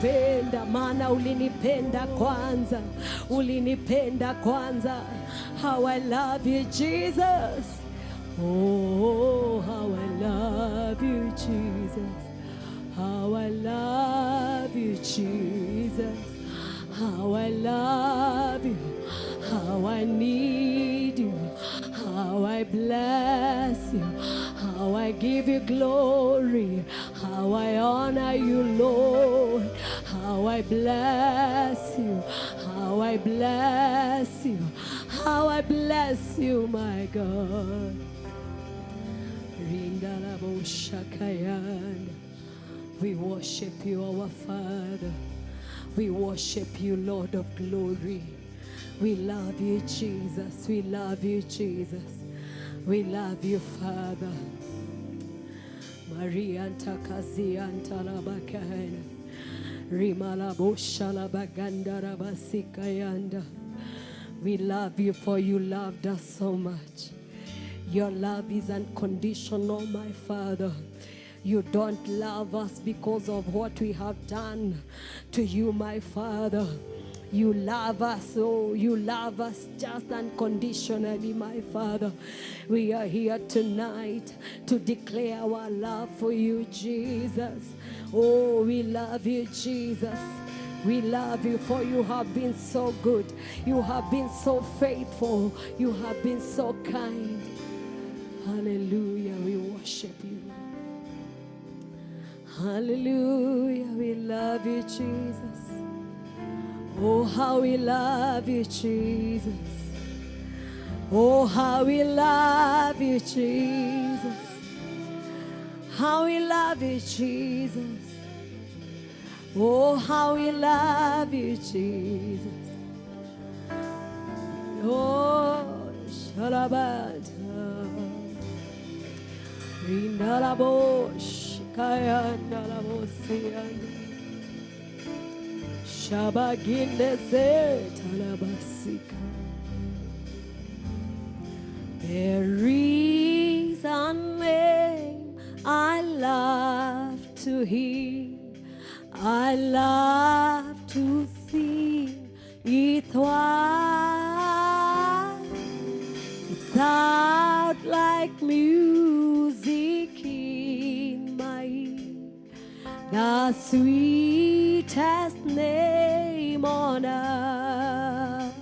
ulinipenda, maana ulinipenda kwanza, ulinipenda kwanza. How I love you, Jesus. Oh, how I love you, Jesus. How I love you, Jesus. How I love you. How I need you. How I bless you. How I give you glory. How I honor you, Lord. How I bless you. How I bless you. How I bless you, my God. We worship you, our Father. We worship you, Lord of glory. We love you, Jesus. We love you, Jesus. We love you, Father. Maria Antakazi Antalabakaina Rimalaboshala Bagandara Basikayanda. We love you, for you loved us so much. Your love is unconditional, my Father. You don't love us because of what we have done to you, my Father. You love us, oh, you love us just unconditionally, my Father. We are here tonight to declare our love for you, Jesus. Oh, we love you, Jesus. We love you, for you have been so good. You have been so faithful. You have been so kind. Hallelujah, we worship you. Hallelujah, we love you, Jesus. Oh, how we love you, Jesus. Oh, how we love you, Jesus. How we love you, Jesus. Oh, how we love you, Jesus. Oh, Shalabata. Rindalabosh, Kayandalabosianda. Shabaginde Talabasika. There is a name I love to hear. I love to sing it twice. It sounds like music in my ear. The sweetest name on earth.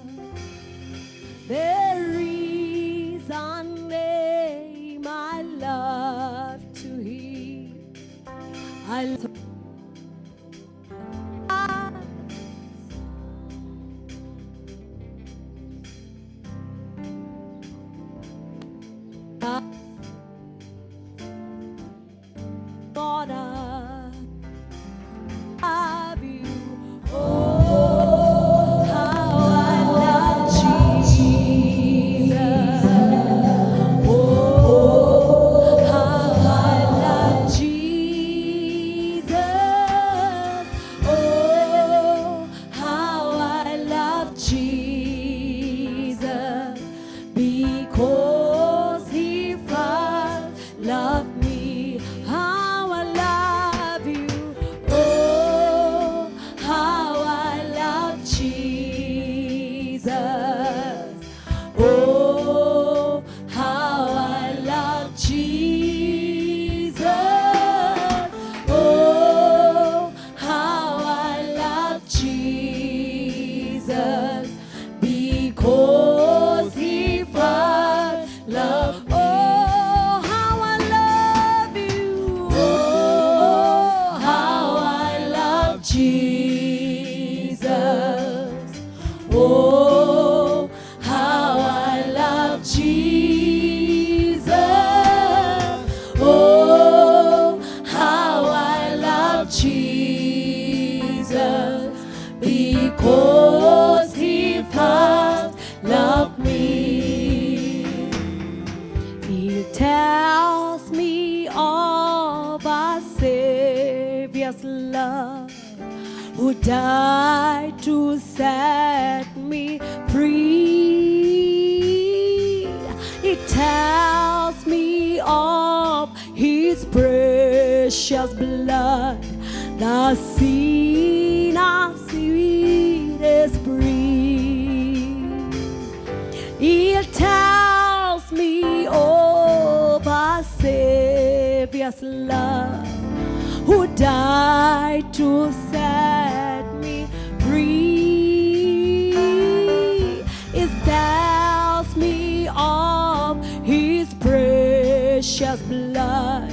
There is a name I love to hear. I love because he first loved me. He tells me of our Savior's love, who died to set me free. He tells me of his precious blood, the sea precious love, who died to set me free. It tells me of His precious blood,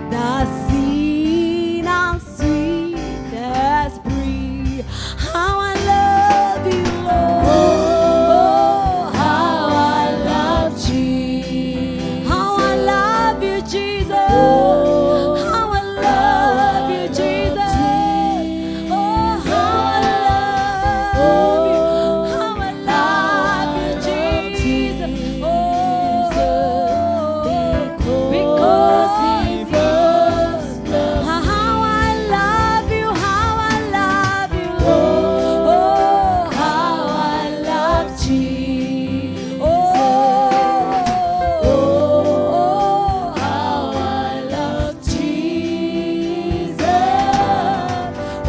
the sin of sweetest free. How I love you, Lord. Oh, how I love Jesus. How I love you, Jesus. How I love you, Jesus. Oh, how I love you. How I love you, Jesus. Oh, because He first loved me. How I love you, how I love you, Lord. Oh, how I love Jesus. Oh, how I love Jesus.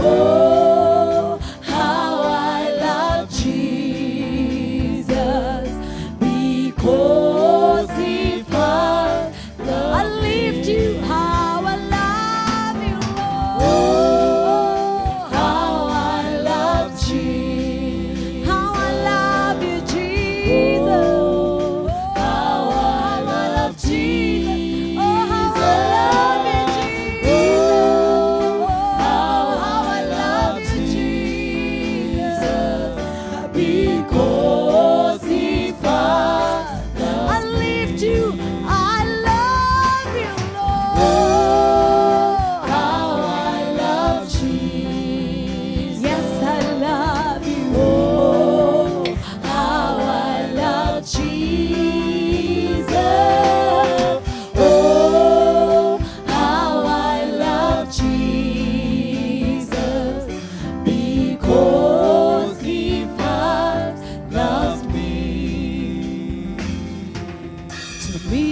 Oh, how I love Jesus. Because He first loved I lift you, how I love you, Lord. How I love Jesus. How I love you, Jesus. How I love Jesus. Oh, how I love you, Jesus. How I love you, Jesus. Because He first loved I lift you, I love you, Lord. How I love Jesus. Yes, I love you. Oh, how I love Jesus. Oh, how I love Jesus. Because He first loved me. To me,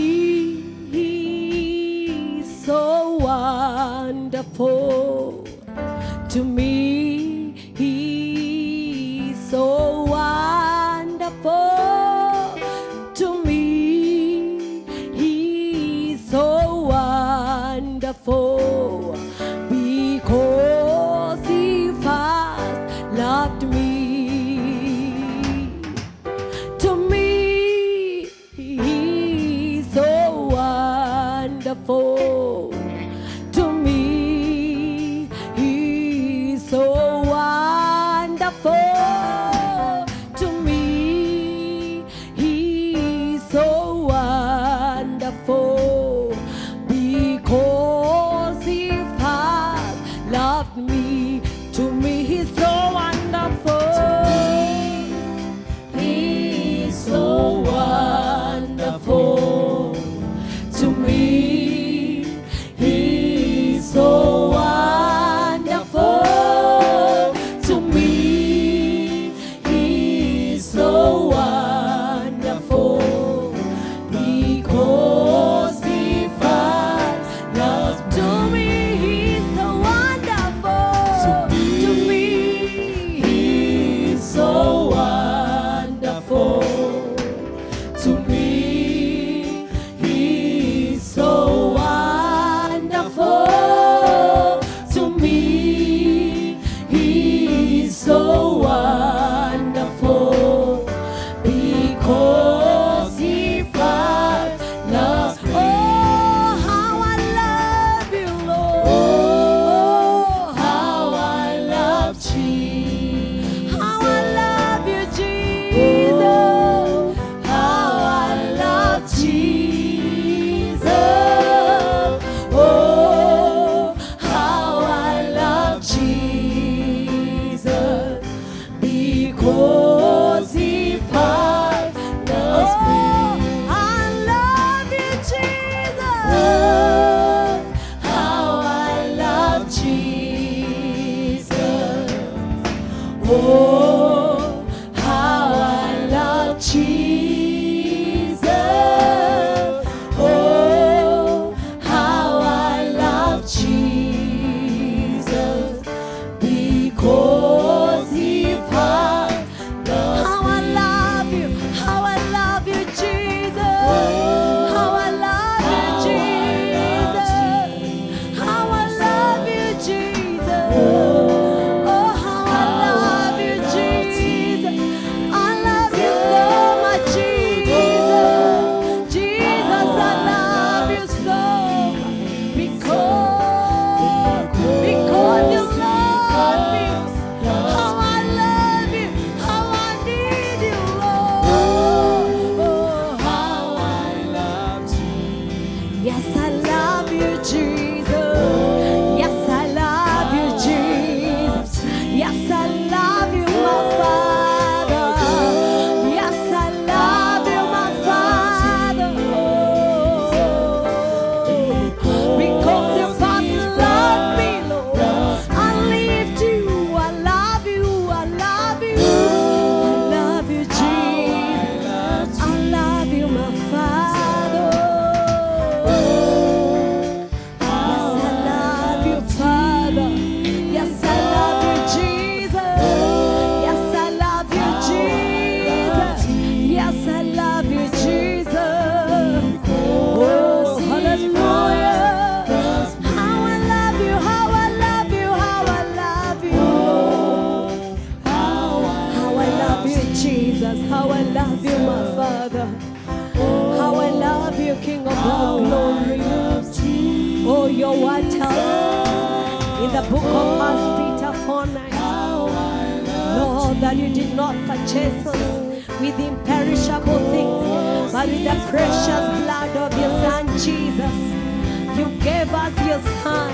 He's so wonderful. To me, He's so wonderful. To me, He's so wonderful. Because He first loved me. To me, He's so wonderful. To me, He's so wonderful. To me, He's so wonderful. Because He first loved me. To me, He's so wonderful. He's so wonderful. To me, He's so wonderful. To me, He's so wonderful. Because He first loved to me, He's so wonderful. To me, He's so wonderful. To me, He's so wonderful. To me, He's so wonderful. Because He first loved me. Oh, how I love you, Lord. Oh, how I love Jesus. How I love you, Jesus. How I love Jesus. Oh, how I love Jesus. Because He first loves me. I love you, Jesus. How I love Jesus. Oh, how I love Jesus. Oh, how I love Jesus. Because He first loves me. How I love you, how I love you, Jesus. How I love you, Jesus. word tells in the book of 1 Peter 4:9, Lord, that you did not purchase us with imperishable things, but with the precious blood of your Son Jesus. You gave us your Son.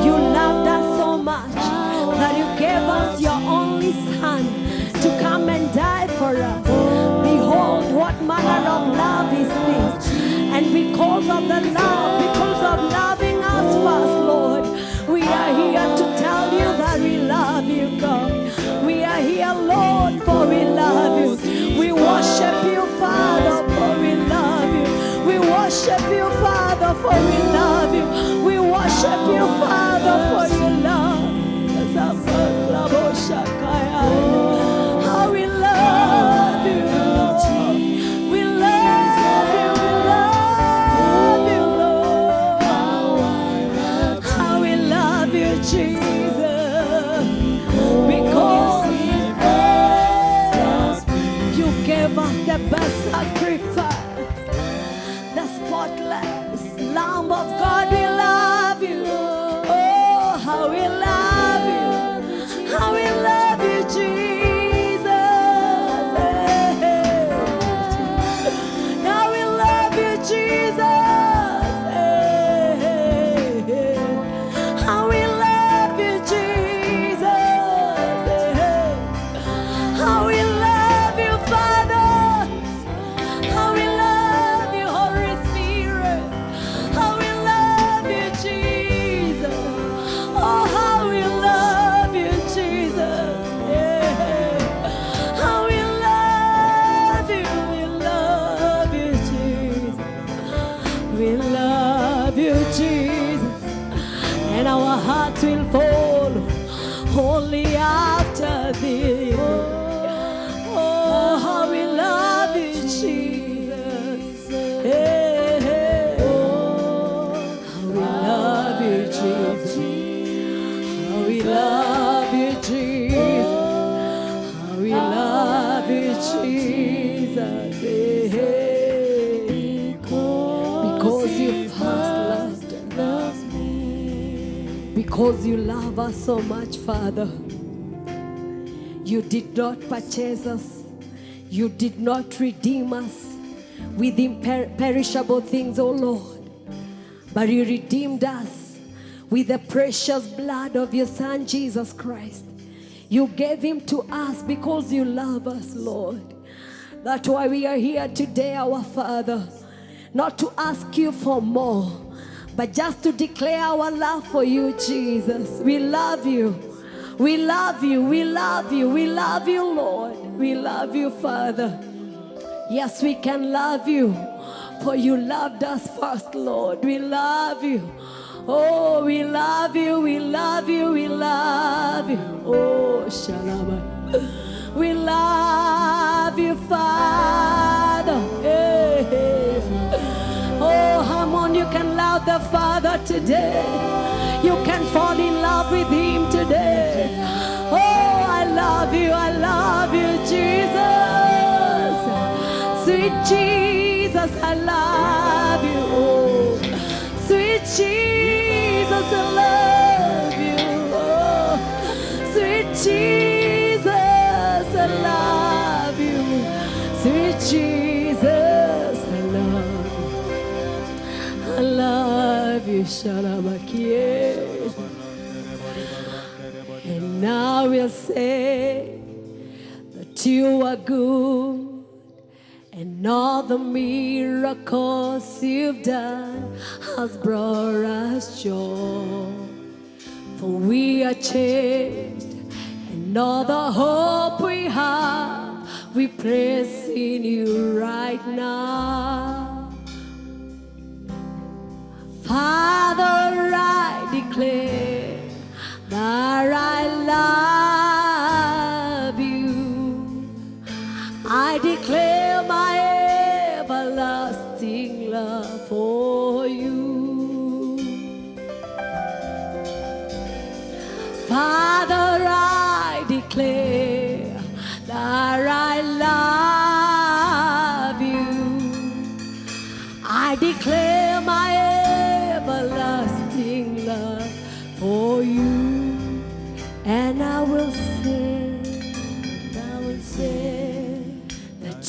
You loved us so much that you gave us your only Son to come and die for us. Behold, what manner of love is this? And because of the love, because of loving us first, Lord, we are here to tell you that we love you, God. We are here, Lord, for we love you. We worship you, Father, for we love you. We worship you, Father, for we love you. We worship you, Father, for your love. How we love you, Lord. We love you, Lord. How we love you, Jesus. Because you gave us the best sacrifice, the spotless Lamb of God. We love you. Oh, how we love you. How we love you, Jesus. How we love you, Jesus. How we love you, Jesus. How we love you, Father. How we love you, Holy Spirit. How we love you, Jesus. Oh, how we love you, Jesus. How we love you, Jesus. We love you, Jesus. And our hearts will follow only after thee. Oh, how we love you, Jesus. How we love you, Jesus. How we love you, Jesus. How we love you, Jesus. Because you first loved me. Because you love us so much, Father. You did not purchase us. You did not redeem us with imperishable things, oh Lord. But you redeemed us with the precious blood of your Son, Jesus Christ. You gave him to us because you love us, Lord. That's why we are here today, our Father. Not to ask you for more, but just to declare our love for you, Jesus. We love you. We love you. We love you. We love you, Lord. We love you, Father. Yes, we can love you, for you loved us first, Lord. We love you. Oh, we love you. We love you. We love you. Oh, Shalaba. We love you, Father. Hey, hey. Oh, Hamon, you can love the Father today. You can fall in love with him today. Oh, I love you. I love you, Jesus. Sweet Jesus, I love you. Oh, sweet Jesus, I love you. Oh, sweet Jesus, I love you. Sweet Jesus, I love you. I love you, Shalabakie. And now we'll say that you are good, and all the miracles you've done has brought us joy. For we are changed, and all the hope we have, we place in you right now. Father, I declare that I love you. I declare my everlasting love for you. Father, I declare that I love you. I declare my everlasting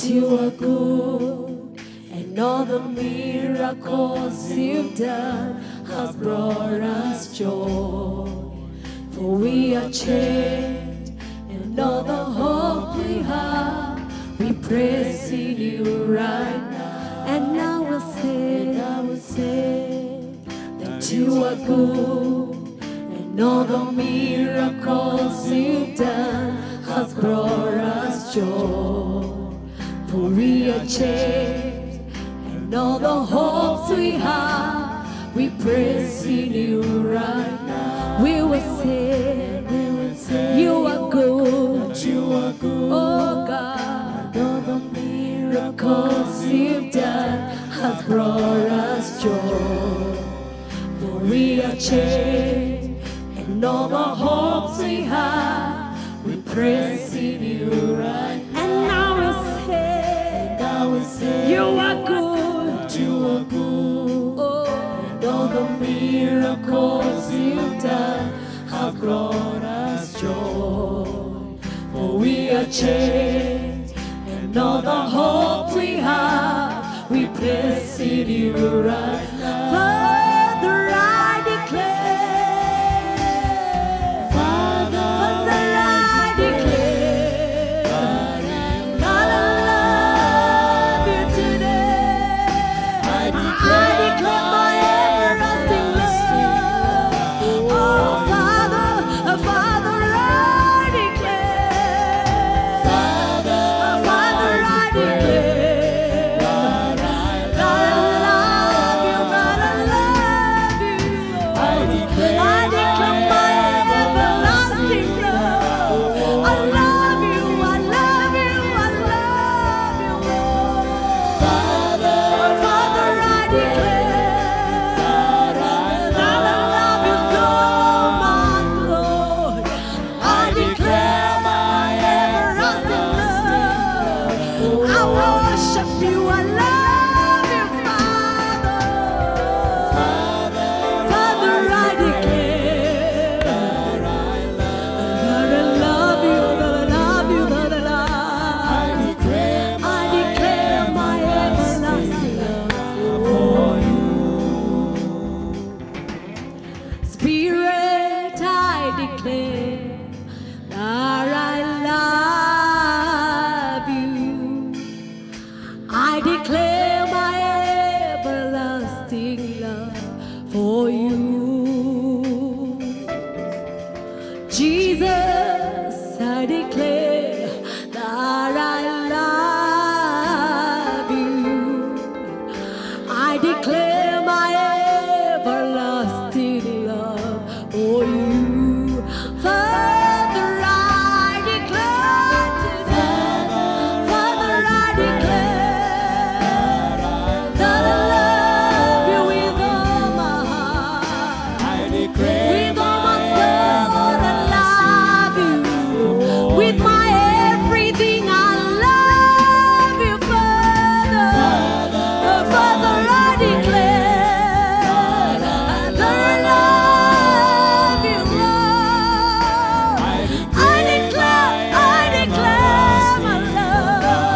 you are good, and all the miracles you've done has brought us joy. For we are changed, and all the hope we have, we praise in you right now. And I will say that you are good, and all the miracles you've done has brought us joy. For we are changed, and all the hopes we have, we praise in you right now. We will say, you are good, oh God. And all the miracles you've done has brought us joy. For we are changed, and all the hopes we have, we praise in you right now. And I will say, you are good, oh, and all the miracles you've done have brought us joy. For we are changed, and all the hope we have, we praise in you right now. Father, I declare, Father, I declare, God, I love you today. I declare my everlasting love. Oh, Father, Father, I declare, Father, I declare, God, I love you, God, I love you. I declare my everlasting love. I love you, I love you, I love you, Lord. Father, I declare, God, I love you so much, Lord. I declare my everlasting love. I worship you, I love you, Father. Father, I declare, God, I love you, God, I love you, God, I love you. I declare my everlasting love for you. Spirit, I declare that I love you. I declare my everlasting love for you. Jesus, I declare that I love you. I declare my everlasting love for you. Father, I declare today, Father, I declare that I love you with all my heart. With all my soul, I love you. With my everything, I love you, Father. Father, I declare that I love you, Lord. I declare my love.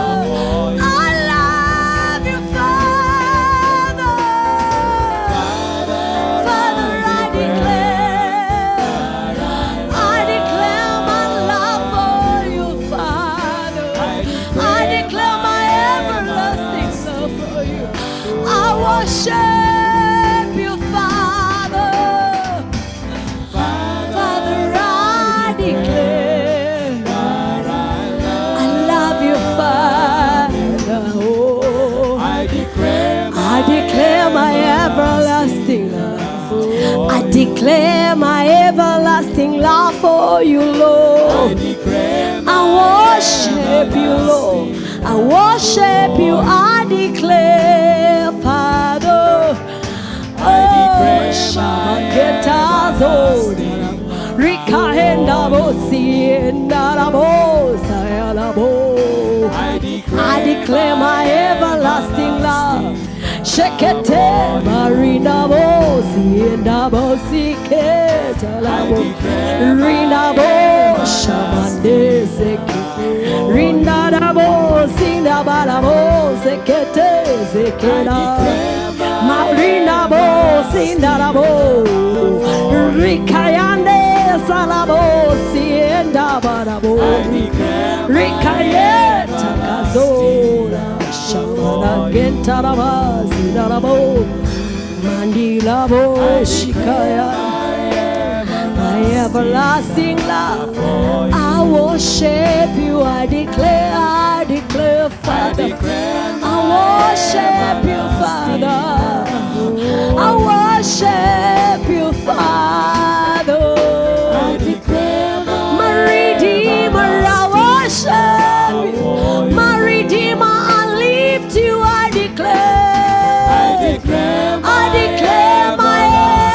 I love you, Father. Father, I declare my love for you, Father. I declare my everlasting love for you. I worship you, Father. Father, I declare, I love you, Father. Oh, I declare my everlasting love. I declare my everlasting love for you, Lord. I worship you, Lord. I worship you. I declare, Father. Oh, Shamaketazo, Rikahenda Bosi, Narabo, Sayalabo. I declare my everlasting love. Shekete Marina Bosi, Nabosi, Ketalabo, Rinabo, Shamande Seki, Rinabo, Sinabara. kete zekera. Marina bo sindarabo. Rikayande salabo sienda barabo. Rikayeta kazola. Shamana gentaraba sindarabo. Mandilabo shikaya. My everlasting love, I worship you, I declare, Father. I worship you, Father. I worship you, Father. I declare my Redeemer, I worship you. My Redeemer, I lift you, I declare my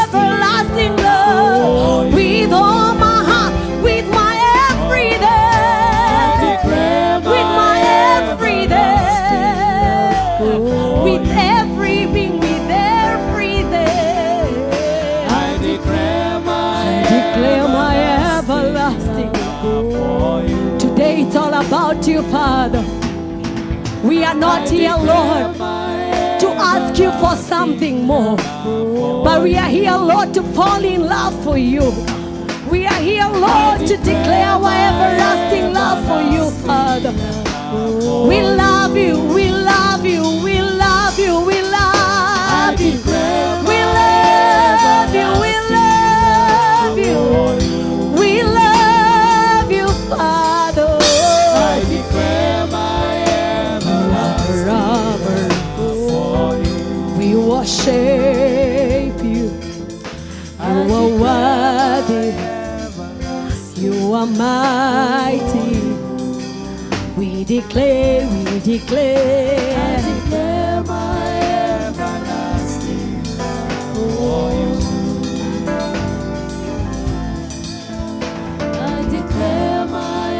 everlasting love with all my heart, with my everything, with my everything, with every being, with everything. I declare my everlasting love. Today it's all about you, Father. We are not here, Lord, to ask you for something more, but we are here, Lord, to fall in love for you. We are here, Lord, to declare our everlasting love for you, Father. We love you, we love you, we love you, we love you. We love you, we love you. We love you, Father. I declare my everlasting love. We worship you. You are worthy. You are mighty. We declare, we declare. I declare my everlasting love for you. I declare my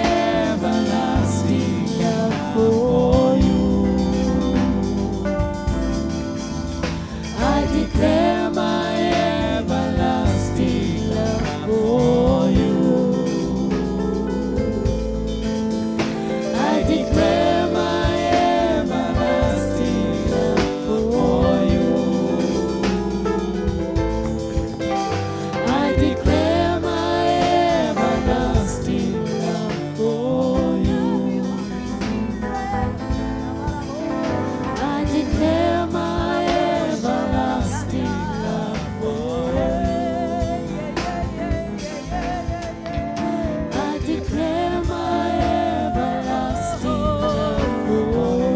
everlasting love for you. I declare my everlasting love for you. I declare my everlasting love for you. I declare my everlasting love for you. I declare my everlasting love for you. I declare my everlasting love for you.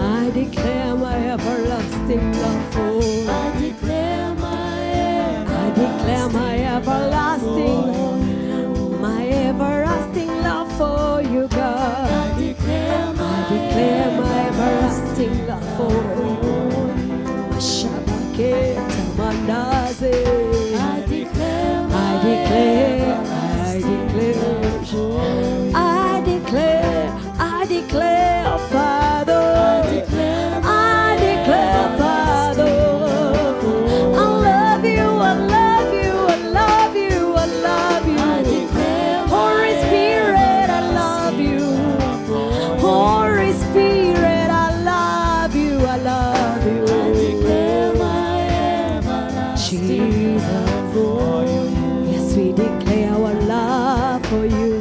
I declare my everlasting love for you. I declare my everlasting love for you, God. I declare my everlasting love for you. Shabaketa mandaze. I declare, Father. I declare, Father. I love you, I love you, I love you, I love you. Holy Spirit, I love you. Holy Spirit, I love you, I love you. Jesus, yes, we declare our love for you.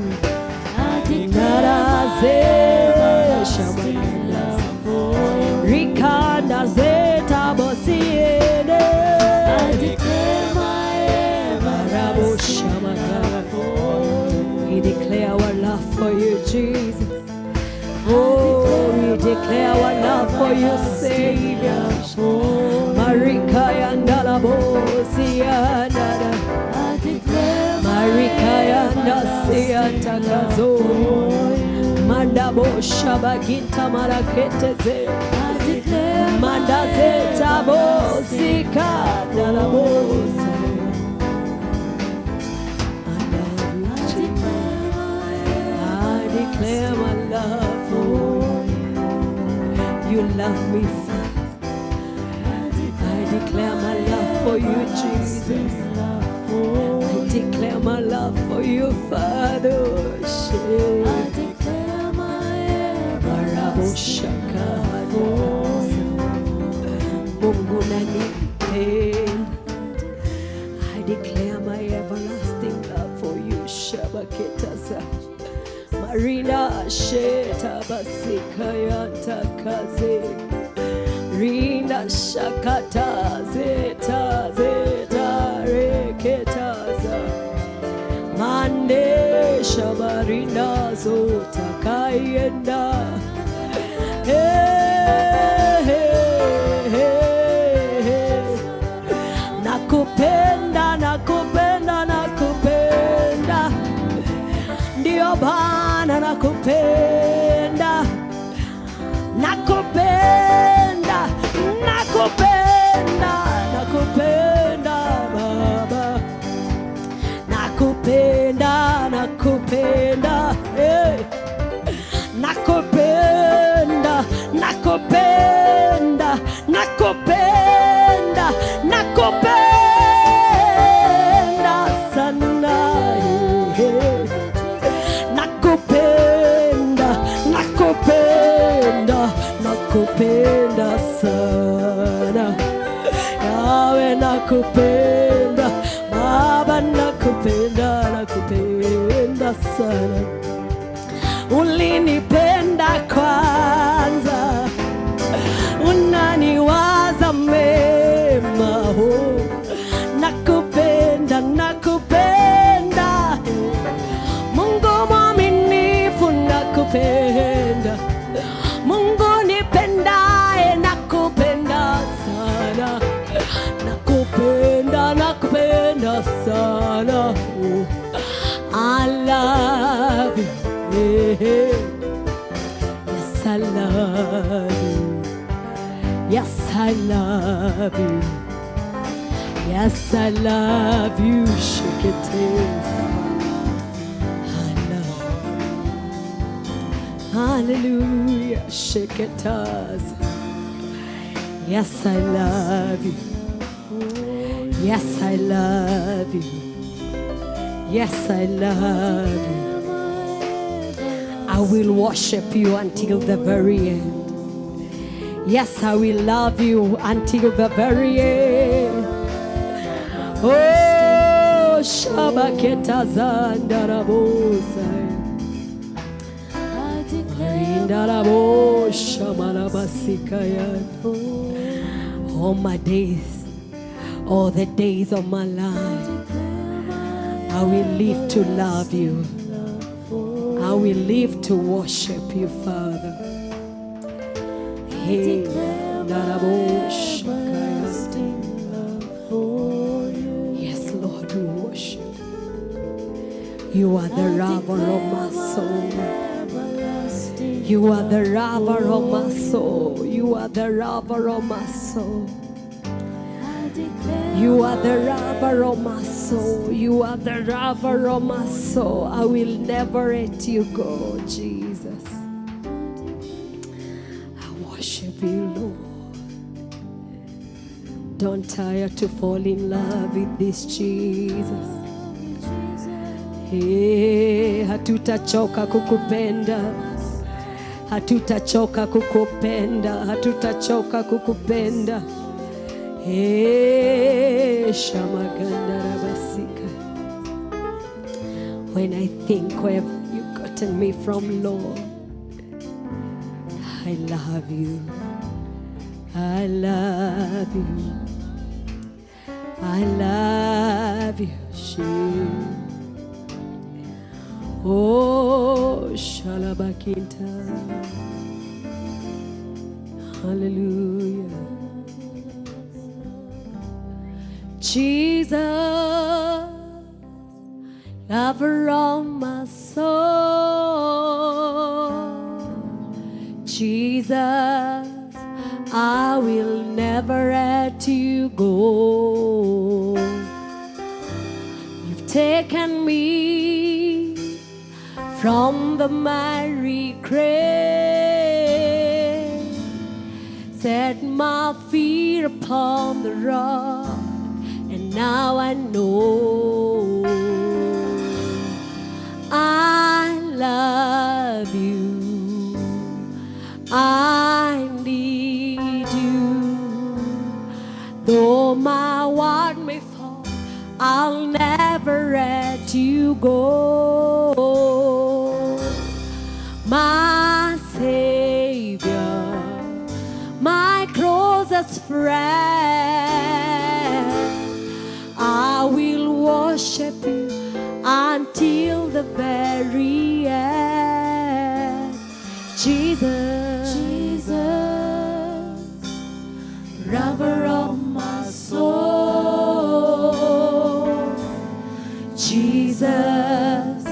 Rikanda zeta bosiene. I declare my everlasting love for you. We declare our love for you, Jesus. Oh, we declare our love for you, Savior. Marika yandala bosia nada. Marika yanda sia takazo. Manda bo shabagita marakete ze. Manda zeta bo zika dala bo. I declare my love for you. You love me, Father. I declare my love for you, Jesus. I declare my love for you, Father. I declare my everlasting love. Rina sheta basika yanta kaze. Rina shakata zeta zeta reketaza. Mande shabarina zota kayenda. Hey, hey, hey, hey. Nakupenda, nakupenda, nakupenda. Ndio Bwana nakupenda. Nakupenda, nakupenda, nakupenda Baba. Nakupenda, nakupenda, hey. Nakupenda, nakupenda, nakupenda, nakupenda sana, hey. Nakupenda, nakupenda, nakupenda sana. Yawe nakupenda, Baba nakupenda, nakupenda sana. Ulinipenda kwanza, unaniwaza mema, oh. Nakupenda, nakupenda, Mungu mwaminifu, nakupenda, Mungu nipendaye, nakupenda sana, nakupenda, nakupenda sana, oh. I love you. Yes, I love you. Yes, I love you. Yes, I love you. Shake it. I love you. Hallelujah. Shake it. Yes, I love you. Yes, I love you. Yes, I love you. I will worship you until the very end. Yes, I will love you until the very end. Oh, Shabaketa Zandarabosa. Rindarabo Shamarabasikaya. All my days, all the days of my life, I will live to love you. I will live to worship you, Father. Hey, yes, Lord, we worship. You are the lover of my soul. You are the lover of my soul. You are the lover of my soul. You are the lover of my soul. You are the lover of my soul. I will never let you go, Jesus. I worship you, Lord. Don't tire to fall in love with this Jesus. Hey, hatutachoka kukupenda. Hatutachoka kukupenda. Hatutachoka kukupenda. Hey, Shamagandarabasika. When I think where have you gotten me from, Lord, I love you. I love you. I love you. Oh, Shalabakinta. Hallelujah. Jesus, lover of my soul. Jesus, I will never let you go. You've taken me from the miry clay, set my feet upon the rock. Now I know I love you. I need you. Though my world may fall, I'll never let you go. my Savior, my closest friend. I will worship you until the very end. Jesus, Jesus, lover of my soul. Jesus,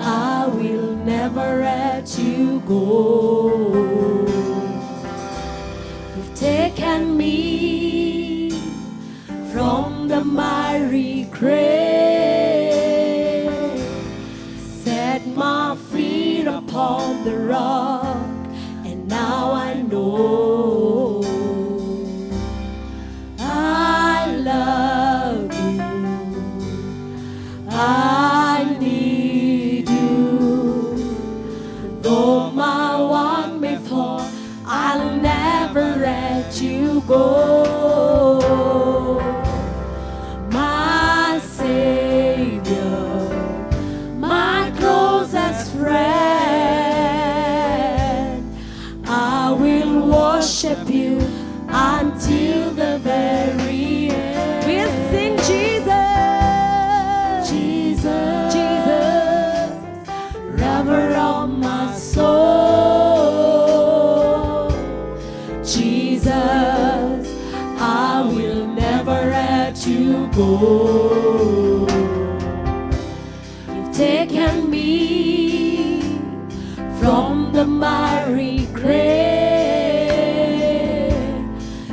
I will never let you go. You've taken me from the miry grave, set my feet upon the rock, and now I know I love you. I need you. Though my one may fall, I'll never let you go. My Savior, my closest friend, I will worship you until the very end. We'll sing Jesus, Jesus, Jesus, lover of my soul. Jesus, I will never let you go. You've taken me from the miry grave,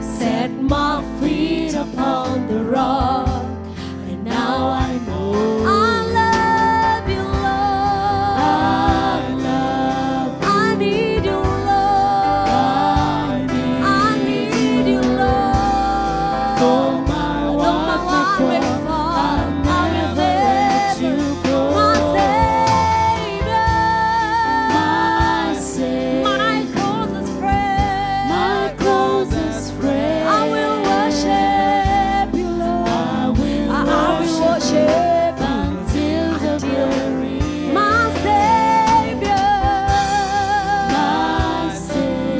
set my feet upon the rock, and now I know I love you, Lord. I need you, Lord. I need you, Lord. Though my one may fall, I'll never let you go. My Savior, my closest friend, my closest friend, I will worship you, Lord. I will worship until the very end. My Savior,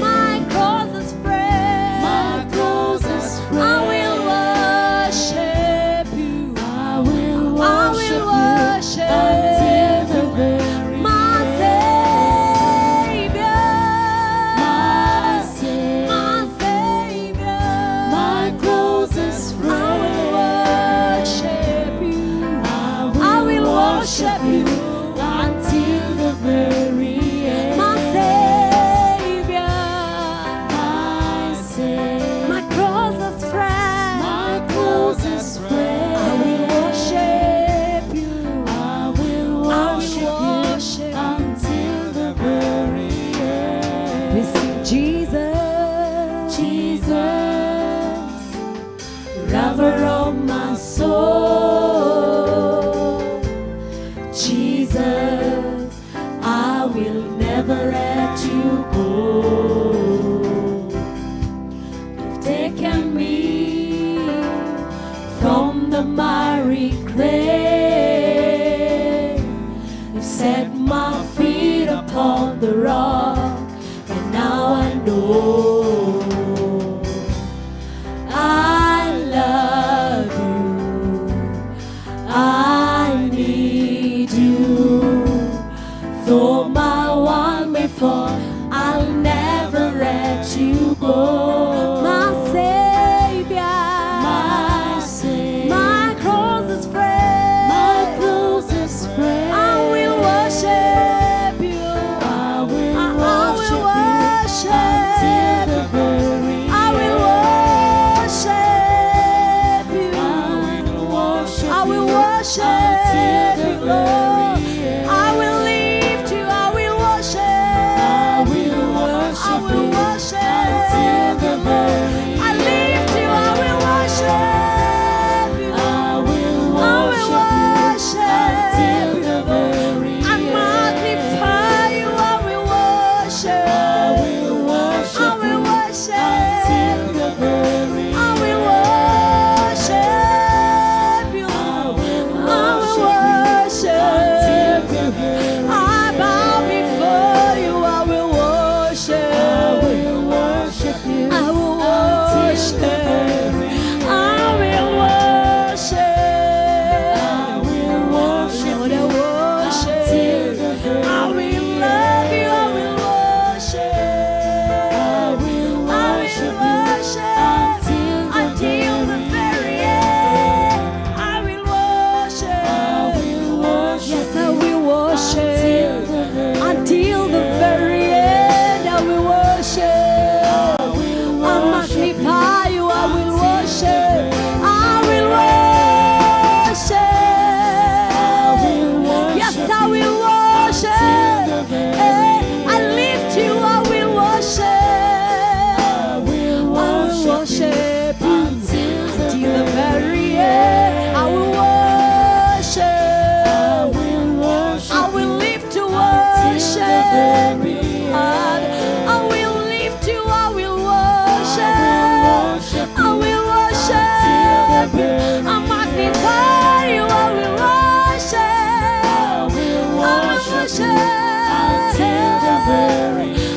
my closest friend, my closest friend, I will worship you. I will worship until the very end. My Savior, my Savior, my closest friend, I will worship you. I will worship you until the very end. My Savior, my closest friend, my closest friend, I will worship you. I will worship until the very end. We sing Jesus, Jesus, lover of my soul. Jesus, I will never let you go. You've taken me from the miry grave, you've set my feet upon the rock, and now I know I love you. I need you. Though my one may fall, I'll never let you go. My Savior, my closest friend, my closest friend, I will worship you. I will worship until the you, Father. I will lift you, I will worship. I will worship you. I magnify you, I will worship. I will worship.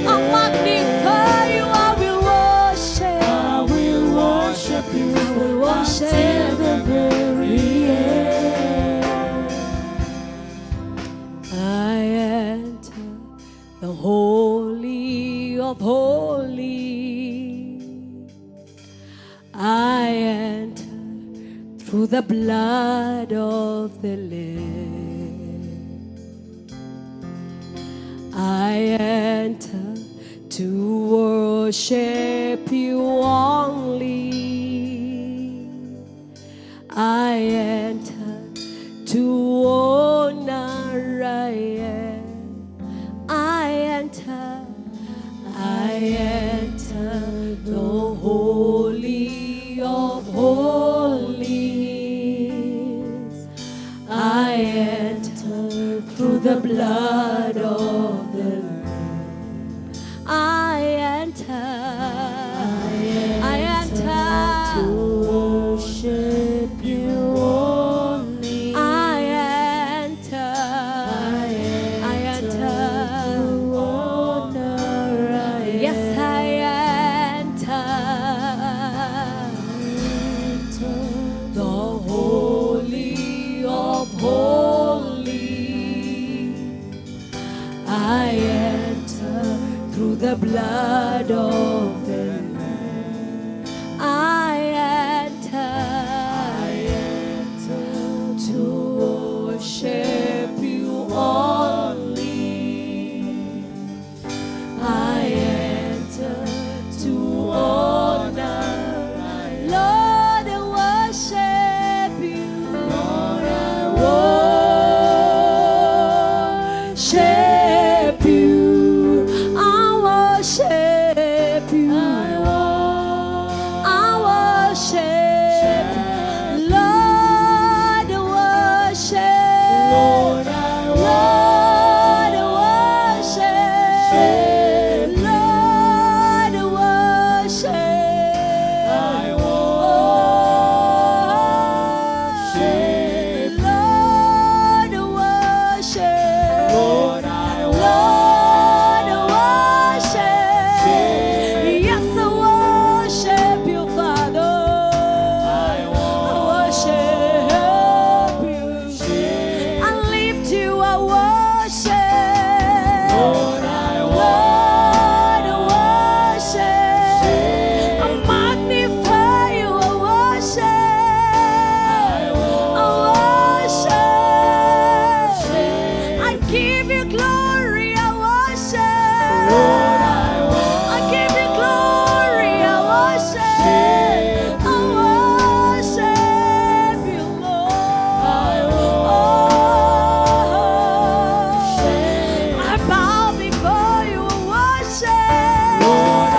I magnify you, I will worship. I will worship you. I will worship Till the very end. I enter the Holy of Holies. I enter through the blood of the Lamb. I enter to worship you only. I enter to honor I am. I enter the Holy of Holies. I enter through the blood of the Lamb. I enter To worship you only. I enter To honor I yes, I enter the Holy of Holies. I enter through the blood of the Lamb. I enter to worship you only. I enter to honor. Lord, I worship you. Lord, I worship you. I worship you. I worship. Lord, I worship. Lord, I Lord, I worship. Lord, I worship. I worship. Lord, I worship. Lord, I Lord, I worship. Yes, I worship you, Father. I worship you. I lift you, I worship. Lord, I Lord, I worship. I magnify you, I worship. I worship. I give you glory, I worship. Lord, I give you glory, I worship. I worship you, Lord. I bow before you, I worship. Lord, I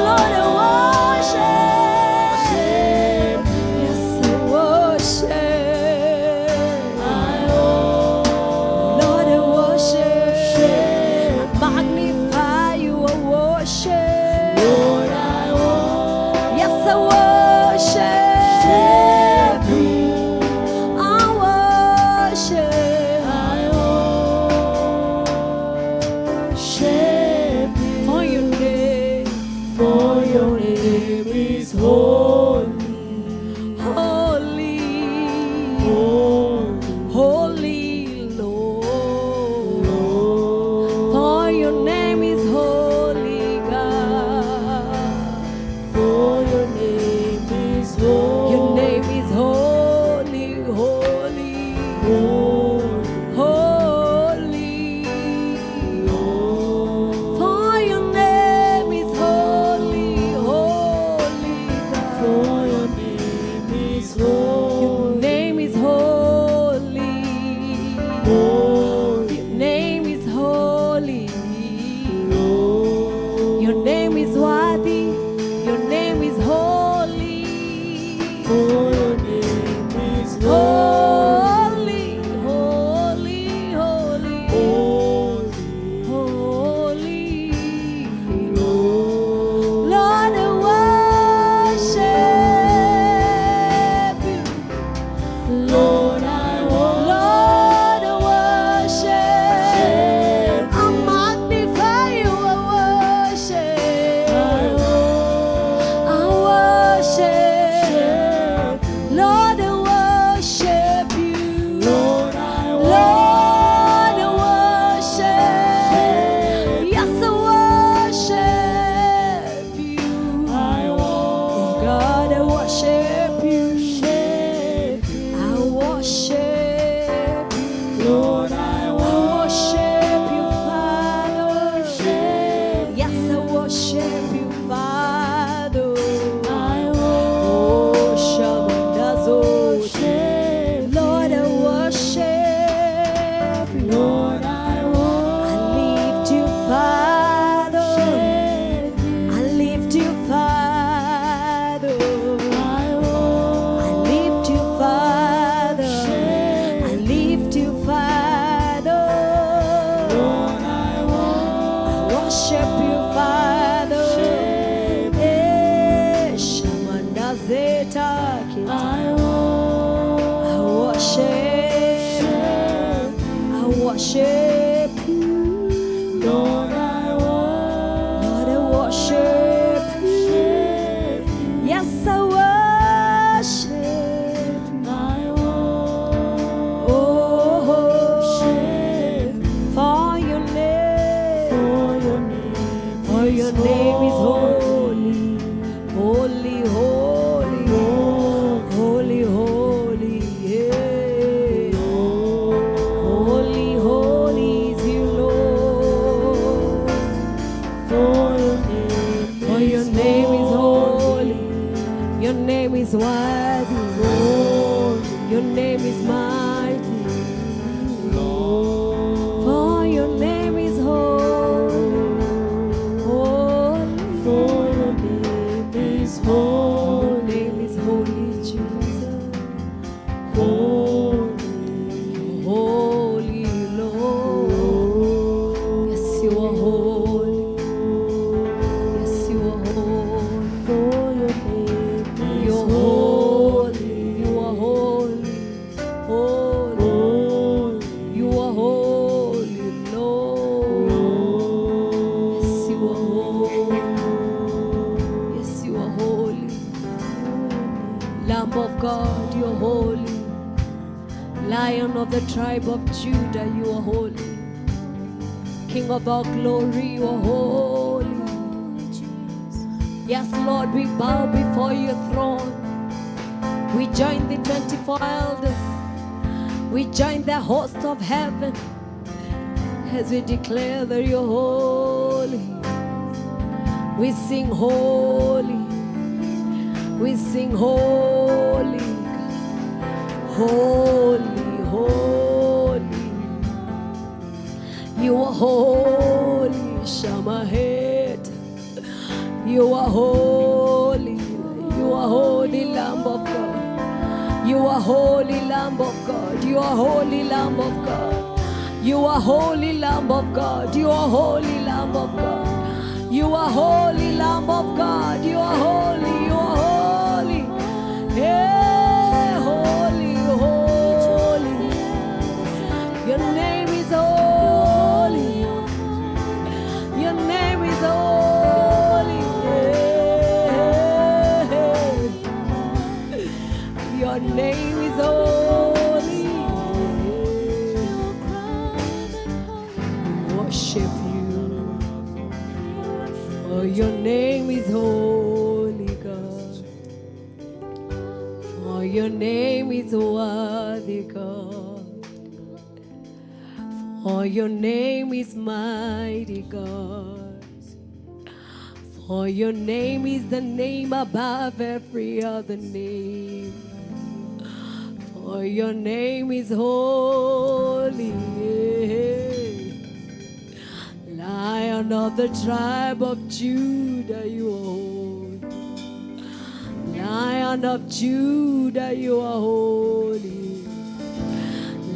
Lord, I worship. Yes, I worship. Lord, I worship. I magnify you, I worship. Lord, I Yes, I worship you. I worship. worship you. For your name, For your name is holy, holy, holy, holy Lord. Lord. For your name is holy, God. For your name is holy, Your name is holy, holy, holy, holy. Lord. For your name is holy, holy God. For your name is Your holy, name is holy. holy, Your name is holy. Lord. Your name is worthy. Your name is holy. For your name is Holy, holy, holy, holy, holy. worship you, Father. Eh, Shamanda Zeta Kita. I worship you. Lord, Lord, I worship you. Yes, I worship you. Oh, for your name is holy, holy, holy, holy, holy, yeah. Holy, holy is you, Lord. For your name is holy, your name is worthy, your name is mighty. For your name is holy, holy. for your name is Your holy, name is holy, Jesus. holy, Holy Lord. Yes, you are holy. Yes, you are holy. for your name You're is holy. You are holy. Holy. holy, You are holy, Lord. Yes, you are holy. Yes, you are holy. Lamb of God, you are holy. Lion of the tribe of Judah, you are holy. King of all glory, you are holy. Yes, Lord, we bow before your throne. We join the 24 elders. We join the host of heaven as we declare that you're holy. We sing holy. We sing holy. Holy, holy. You are holy, Shamahet. You are holy. You are holy, Lamb of God. You are holy, Lamb of God. You are holy, Lamb of God. You are holy, Lamb of God. You are holy, Lamb of God. You are holy, Lamb of God. You are holy. You are holy. Yeah, holy, holy. Your name is holy. Your name is holy. Yeah. Your name is holy. We worship you. Oh, your name is holy, God. For your name is worthy, God. For your name is mighty, God. For your name is the name above every other name. For your name is holy. Lion of the tribe of Judah, you are holy. Lion of Judah, you are holy.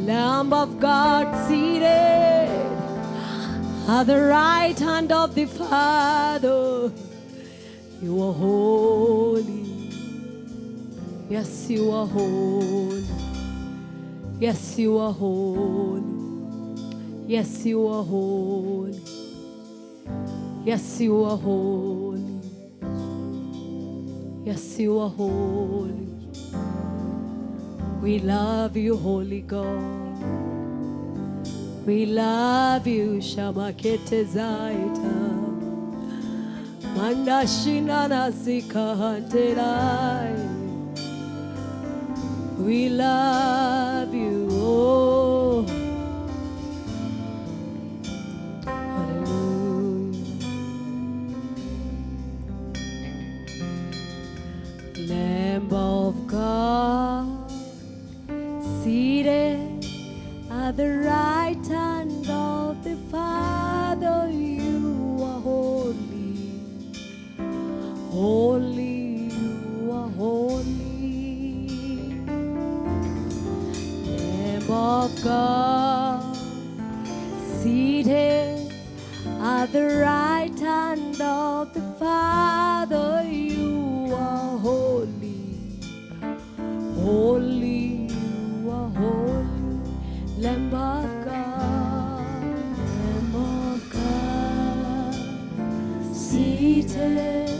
Lamb of God seated at the right hand of the Father, you are holy. Yes, you are holy. Yes, you are holy. Yes, you are holy. Yes, you are holy. Yes, you are holy. We love you, Holy God. We love you, Shamakete Zaita. Mandashina Nasika Hanterai. We love you, oh. Hallelujah. Lamb of God, seated at the right hand of the Father, you are holy. Holy, you are holy. Lamb of at the right hand of the Father. You are holy, holy, you are holy, Lamb of God, Lamb of God, seated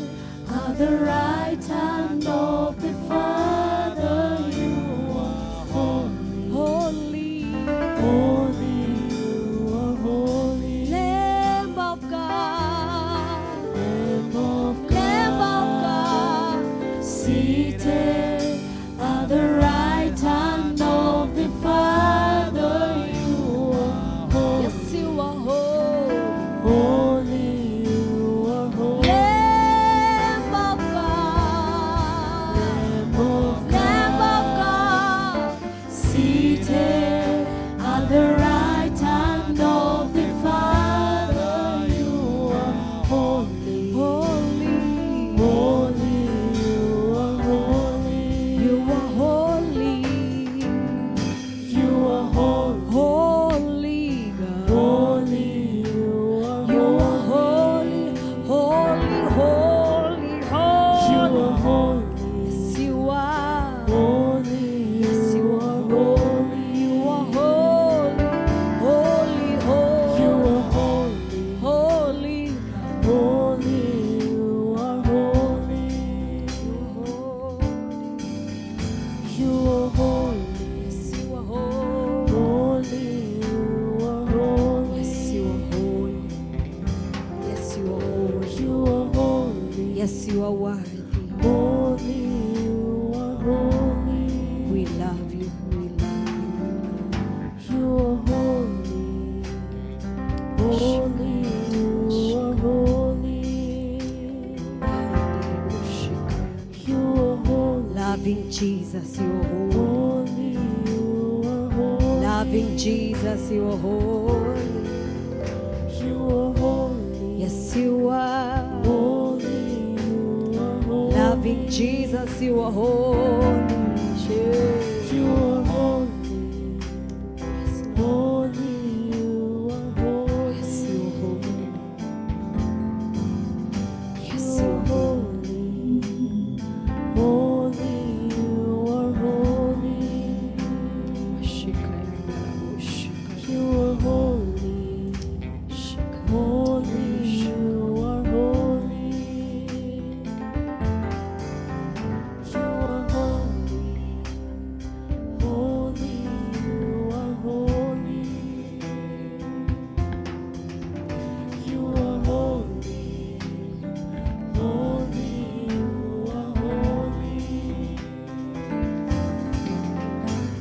at the right hand of the Father. You are holy, holy, holy, you are holy, Lamb of God, Lamb of God, seated at the right hand of the Father. You are holy, yes, you are holy, holy, you are holy, Lamb of God, Lamb of God, seated at the right hand of the Father. You are holy, holy, holy, you are holy, you are holy, you are holy, holy God, holy, you are holy, holy, holy, holy, you are holy, yes you are holy, yes you are holy, you are holy, holy, holy, you are holy, holy, holy, you are holy, you are holy, yes you are holy, you are holy, yes you are holy, yes you are holy, you are holy, yes you are worthy, holy, you are holy, we love you, we love you, you are holy, holy, you are holy, you are holy, loving Jesus, you are holy, you are holy, loving Jesus, you are holy, you are holy, yes you are holy, you are holy, loving Jesus, you are holy, you are holy, holy, you are holy, yes you are holy, yes you are holy, holy, you are holy, you are holy, holy, you are holy, you are holy, holy, you are holy,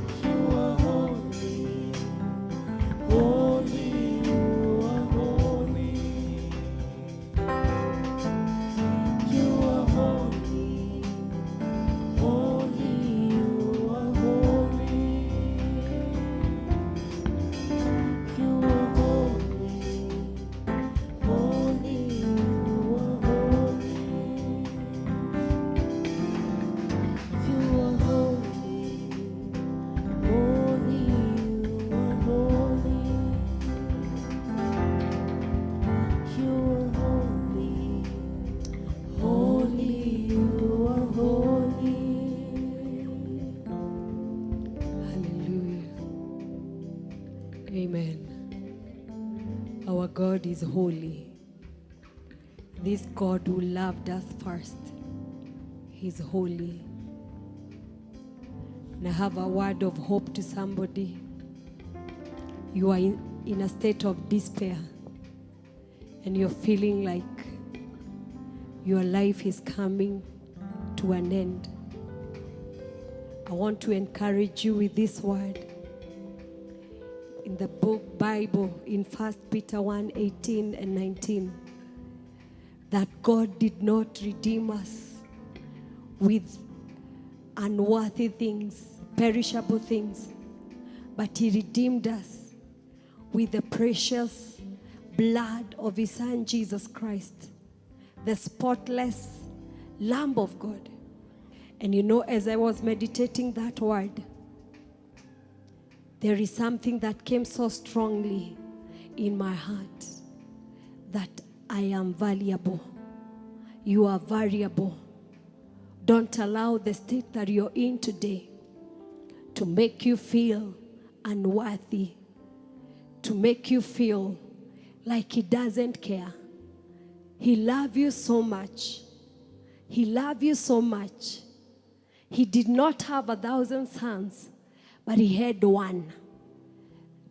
you are holy, holy, you are holy, you are holy, holy, you are holy, you are holy, holy, you are holy, you are holy, holy, you are holy, you are holy, holy, you are holy, you are holy, holy, you are holy. Hallelujah. Amen. Our God is holy. This God who loved us first, He's holy. And I have a word of hope to somebody. You are in a state of despair and you're feeling like your life is coming to an end. I want to encourage you with this word. In the book Bible, in 1 Peter 1:18 and 19, that God did not redeem us with unworthy things, perishable things, but He redeemed us with the precious blood of His Son Jesus Christ, the spotless Lamb of God. And you know, as I was meditating that word, there is something that came so strongly in my heart, that I am valuable. You are variable. Don't allow the state that you're in today to make you feel unworthy, to make you feel like He doesn't care. He loves you so much. He loves you so much. He did not have 1,000 sons, but He had one.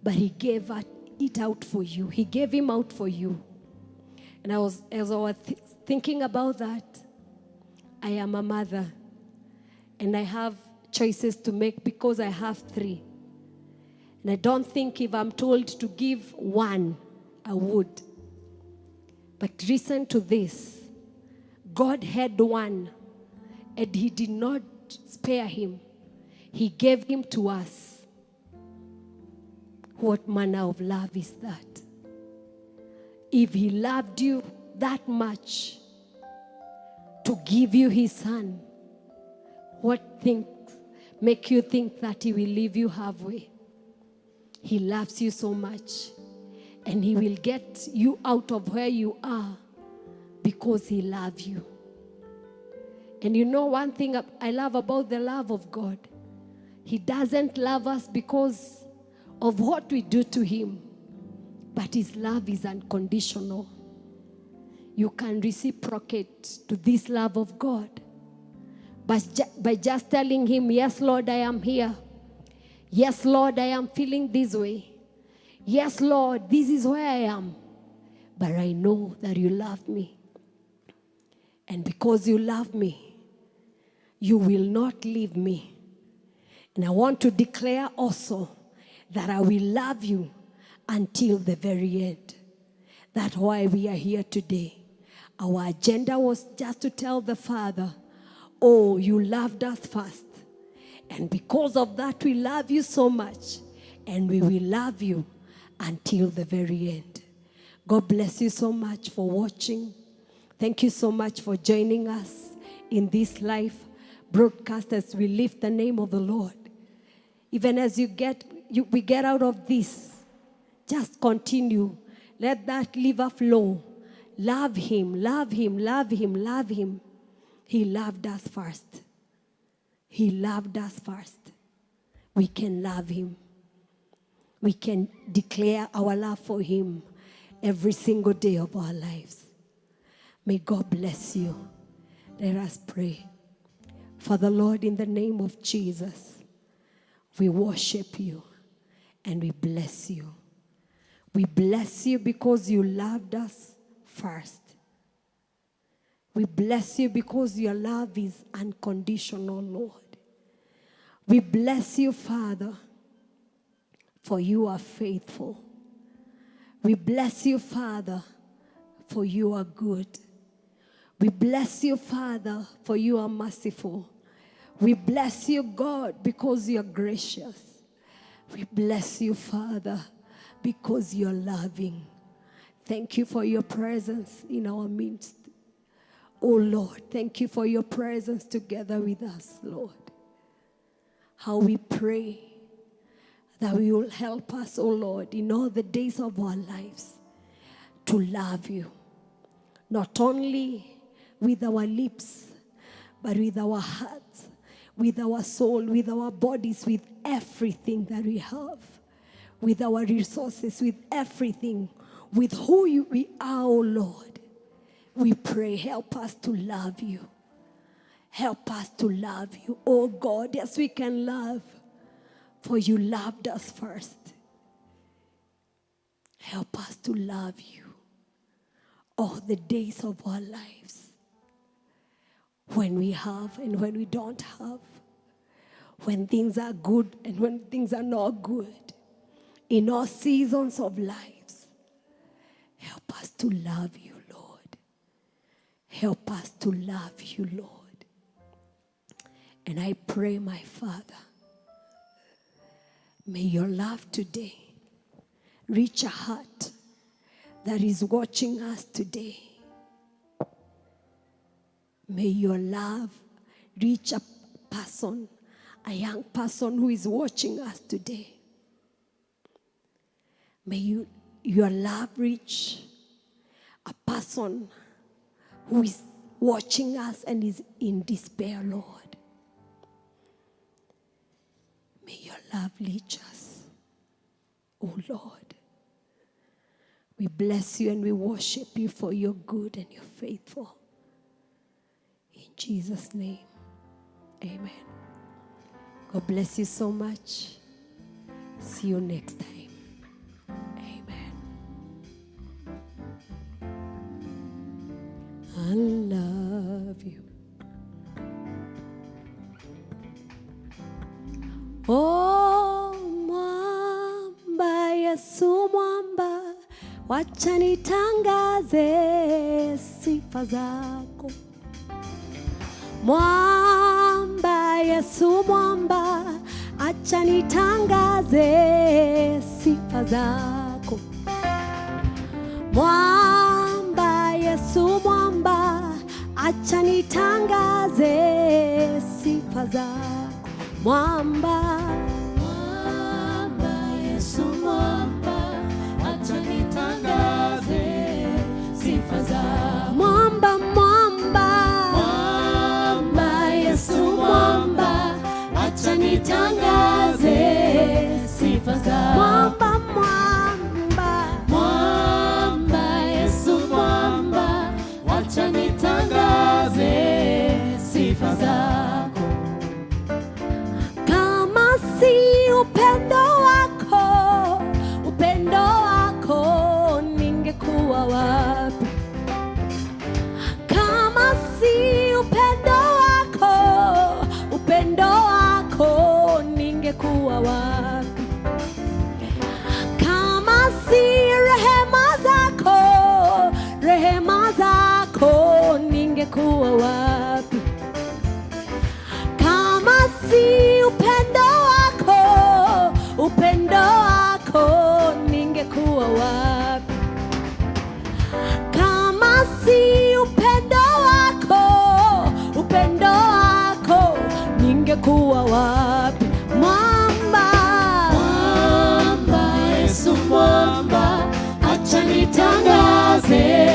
But He gave it out for you. He gave him out for you. And as I was thinking about that, I am a mother. And I have choices to make because I have 3. And I don't think if I'm told to give one, I would. But listen to this. God had one, and He did not spare him. He gave him to us. What manner of love is that? If He loved you that much to give you His Son, what things make you think that He will leave you halfway? He loves you so much, and He will get you out of where you are because He loves you. And you know one thing I love about the love of God? He doesn't love us because of what we do to Him, but His love is unconditional. You can reciprocate to this love of God by just telling Him, yes, Lord, I am here. Yes, Lord, I am feeling this way. Yes, Lord, this is where I am. But I know that You love me. And because You love me, You will not leave me. And I want to declare also that I will love you until the very end. That's why we are here today. Our agenda was just to tell the Father, oh, You loved us first. And because of that, we love You so much. And we will love You until the very end. God bless you so much for watching. Thank you so much for joining us in this live broadcast as we lift the name of the Lord. Even as we get out of this, just continue. Let that liver flow. Love Him, love Him, love Him, love Him. He loved us first. He loved us first. We can love Him. We can declare our love for Him every single day of our lives. May God bless you. Let us pray. Father, Lord, in the name of Jesus, we worship You and we bless You. We bless You because You loved us first. We bless You because Your love is unconditional, Lord. We bless You, Father, for You are faithful. We bless You, Father, for You are good. We bless You, Father, for You are merciful. We bless You, God, because You are gracious. We bless You, Father, because You are loving. Thank You for Your presence in our midst. Oh, Lord, thank You for Your presence together with us, Lord. How we pray that You will help us, oh Lord, in all the days of our lives to love You. Not only with our lips, but with our hearts, with our soul, with our bodies, with everything that we have, with our resources, with everything, with who we are, oh Lord. We pray, help us to love You. Help us to love You, oh God, yes, we can love, for You loved us first. Help us to love You all the days of our lives. When we have and when we don't have. When things are good and when things are not good. In all seasons of lives. Help us to love You, Lord. Help us to love You, Lord. And I pray, my Father, may Your love today reach a heart that is watching us today. May Your love reach a person, a young person who is watching us today. May Your love reach person who is watching us and is in despair, Lord. May your love reach us, oh Lord. We bless you and we worship you for your good and your faithful. In Jesus' name, amen. God bless you so much. See you next time. Amen. I love you. Oh, mwamba, Yesu mwamba, wacha nitangaze sifa zako. Mwamba, Yesu mwamba, acha nitangaze sifa zako. Mwamba, Yesu mwamba, acha nitangaze sifa zako. Mwamba, Mwamba, Yesu mwamba, acha nitangaze sifa zako. mwamba, mwamba, Mwamba, Yesu mwamba, acha nitangaze sifa zako. mwamba, mwamba, Mwamba, Yesu mwamba, acha nitangaze sifa zako. kama si upendo wako ningekuwa wapi? Kama si upendo wako ningekuwa wapi? Kama si rehema zako ningekuwa wapi? Kama si upendo wako ningekuwa wapi? Kama si upendo wako ningekuwa wapi? Mwamba, Mwamba, Yesu mwamba, acha nitangaze